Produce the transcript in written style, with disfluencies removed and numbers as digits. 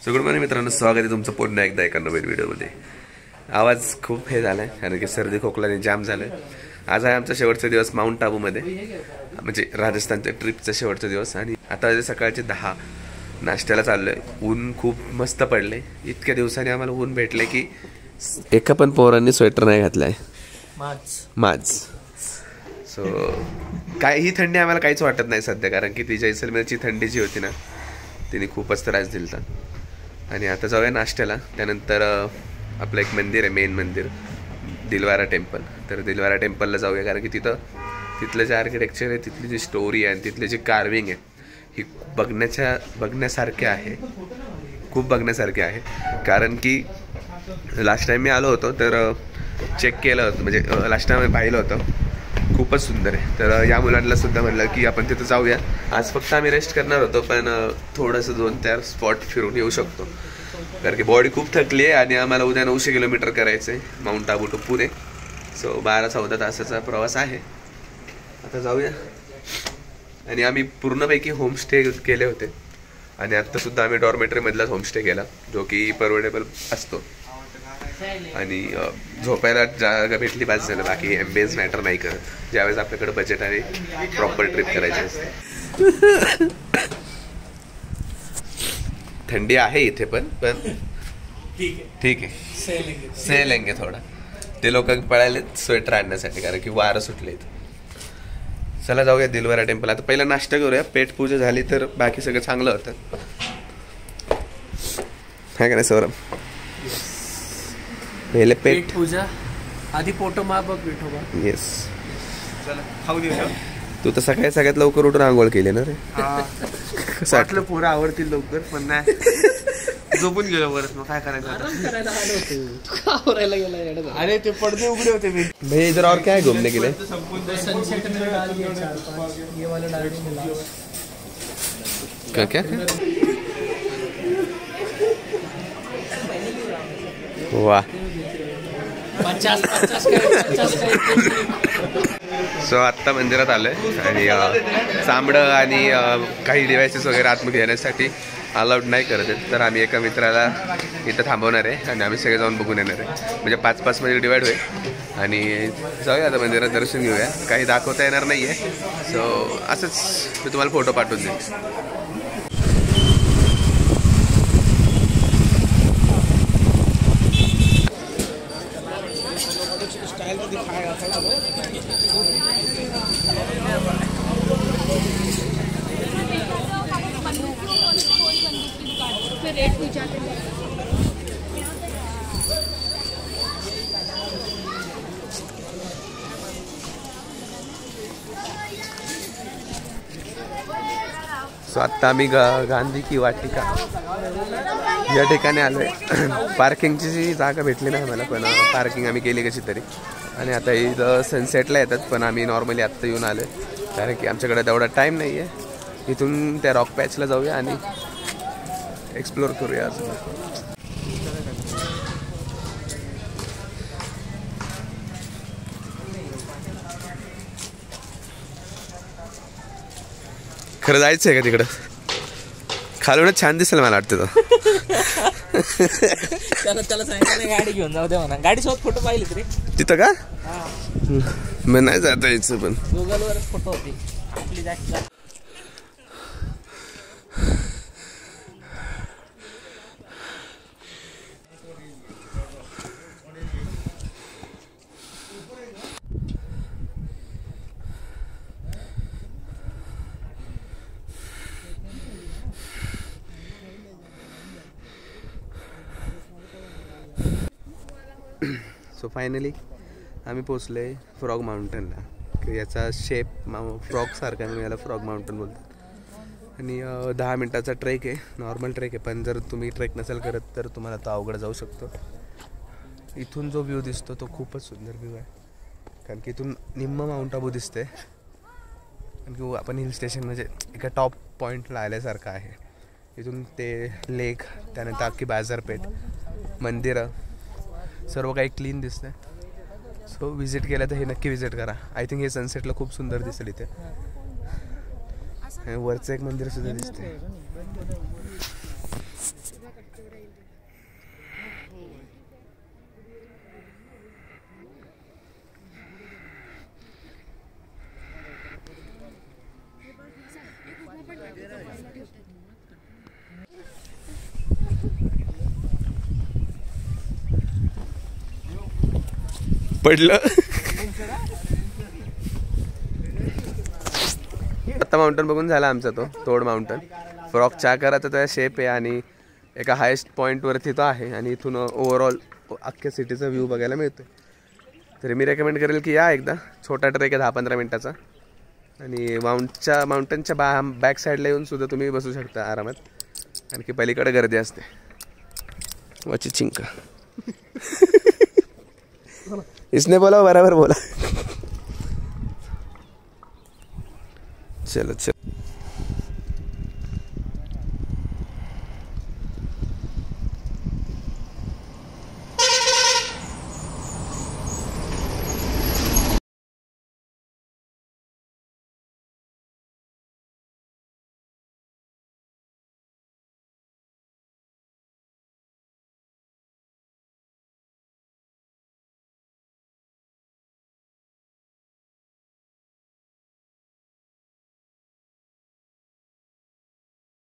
So good morning मित्रांनो, स्वागत आहे तुमचं पुन्हा एकदा एका नवीन व्हिडिओमध्ये। आवाज खूप हे झालाय कारण की सर्दी खोकल्याने जाम झालंय। आज आहे आमचा शेवटचा दिवस माउंट आबूमध्ये, म्हणजे राजस्थानच्या ट्रिपचा शेवटचा दिवस। आणि आता सकाळचे 10 नाश्त्याला चाललोय। ऊन खूप मस्त पडले, इतक्या दिवसांनी आम्हाला ऊन भेटले की एका पण पोरांनी स्वेटर नाही घातलाय। माझ सो काय ही थंडी आम्हाला काहीच वाटत नाही सध्या, कारण की ती जैसलमेरची थंडी जी होती ना तिने खूपच त्रास दिलता। आणि आता जाऊया नाश्त्याला, त्यानंतर आपलं एक मंदिर आहे, मेन मंदिर दिलवारा टेम्पल। तर दिलवारा टेम्पलला जाऊया, कारण की तिथलं जे आर्किटेक्चर आहे, तिथली जी स्टोरी आहे आणि तिथली जी कार्विंग आहे ही बघण्यासारखे आहे, खूप बघण्यासारखे आहे। कारण की लास्ट टाइम मी आलो होतो तर चेक केलं होतं, म्हणजे लास्ट टाइम पाहिलं होतं, खूपच सुंदर आहे। तर या मुलांना सुद्धा म्हणलं की आपण तिथं जाऊया। आज फक्त आम्ही रेस्ट करणार होतो, पण थोडंसं 2-4 स्पॉट फिरून येऊ शकतो, कारण की बॉडी खूप थकली आहे आणि आम्हाला उद्या 900 किलोमीटर करायचं आहे Mount Abu to Pune. So 12-14 तासाचा प्रवास आहे। आता जाऊया। आणि आम्ही पूर्णपैकी होमस्टे केले होते आणि आत्तासुद्धा आम्ही डॉर्मेटरीमधलाच होमस्टे केला, जो की परवडेबल असतो आणि झोपायला जागा भेटली बस झालं, बाकी एम्बियन्स मॅटर नाही करत ज्यावेळेस आपल्याकडे बजेट आणि प्रॉपर ट्रिप करायची असते। थंडी आहे इथे पण ठीक आहे सह लेंगे थोडा। ते लोक पळाले स्वेटर आणण्यासाठी, कारण की वारं सुटले। चला जाऊया दिलवारा टेम्पल। आता पहिला नाश्ता करूया, पेट पूजा झाली तर बाकी सगळं चांगलं होतं, है का नाही सौरभ? पहिले पेट पूजा आधी पोटो मा बघ विठोबा। येस, चला खाऊ देऊ। तू तर सगळ्यात लवकर उठून आंघोळ केली ना रे? कसं वाटलं पोरं आवडतील लवकर, पण नाही झोपून गेलो परत। मग काय करायचं, अरे ते पडदे उघडे होते। मी भाई इधर और क्या है घूमने के लिए? क्या क्या वाह। सो आत्ता मंदिरात आलोय आणि चांबडं आणि काही डिव्हाइसेस वगैरे आतमध्ये घेण्यासाठी अलाउड नाही करत आहेत, तर आम्ही एका मित्राला इथं थांबवणार आहे आणि आम्ही सगळे जाऊन बघून येणार आहे। म्हणजे 5-5 मध्ये डिवाइड होईल आणि जाऊया आता मंदिरात, दर्शन घेऊया। काही दाखवता येणार नाही आहे, सो असंच मी तुम्हाला फोटो पाठवून देईन। सो आत्ता आम्ही गांधी की वाटिका या ठिकाणी आलोय। पार्किंगची जी जागा भेटली नाही आम्हाला, पण पार्किंग आम्ही केली कशी तरी। आणि आता इथं सनसेटला येतात, पण आम्ही नॉर्मली आत्ता येऊन आलोय, कारण की आमच्याकडे तेवढा टाईम नाही आहे। इथून त्या रॉक पॅचला जाऊया आणि एक्सप्लोर करूया अजून। खरं जायचं आहे का तिकडं? खालूनच छान दिसेल मला वाटतं तो। त्याला सांगितलं गाडी घेऊन जाऊ दे म्हणा, गाडी सोबत फोटो पाहिले तरी तिथं का? मग नाही जाता यायचं, पण गुगलवरच फोटो होते आपली जास्त। सो फायनली आम्ही पोचले फ्रॉग माउंटनला। याचा शेप फ्रॉग सारखा आहे, याला फ्रॉग माउंटन बोलतात। आणि 10 मिनटाचा ट्रेक आहे, नॉर्मल ट्रेक आहे, पण जर तुम्ही ट्रेक नसेल करत तर तुम्हाला तो अवघड जाऊ शकतो। इथून जो व्ह्यू दिसतो तो खूपच सुंदर व्ह्यू आहे, कारण की इथून निम्म माउंट आबू दिसते, कारण की आपण हिल स्टेशन म्हणजे एका टॉप पॉईंटला आल्यासारखं आहे। इथून ते लेक, त्यानंतर अख्खी बाजारपेठ, मंदिरं, सर्व काही क्लीन दिसतंय। सो विजिट केलं तर हे नक्की विजिट करा। आय थिंक हे सनसेटला खूप सुंदर दिसेल इथे। वरचं एक मंदिर सुद्धा दिसते। पडलं. आता माउंटन बघून झाला आमचा तो तोड माउंटन. फ्रॉक चाकाराचा त्या शेप आहे आणि एका हायेस्ट पॉईंटवरती तो आहे आणि इथून ओव्हरऑल अख्ख्या सिटीचा व्ह्यू बघायला मिळतो. तरी मी रेकमेंड करेल की या एकदा. छोटा ट्रेक आहे 10-15 मिनिटाचा आणि माउंटनच्या बॅक साईडला येऊन सुद्धा तुम्ही बसू शकता आरामात. आणखी पलीकडे गर्दी असते. वाची चिंका. इसने बोला बराबर बोला. चलो चलो.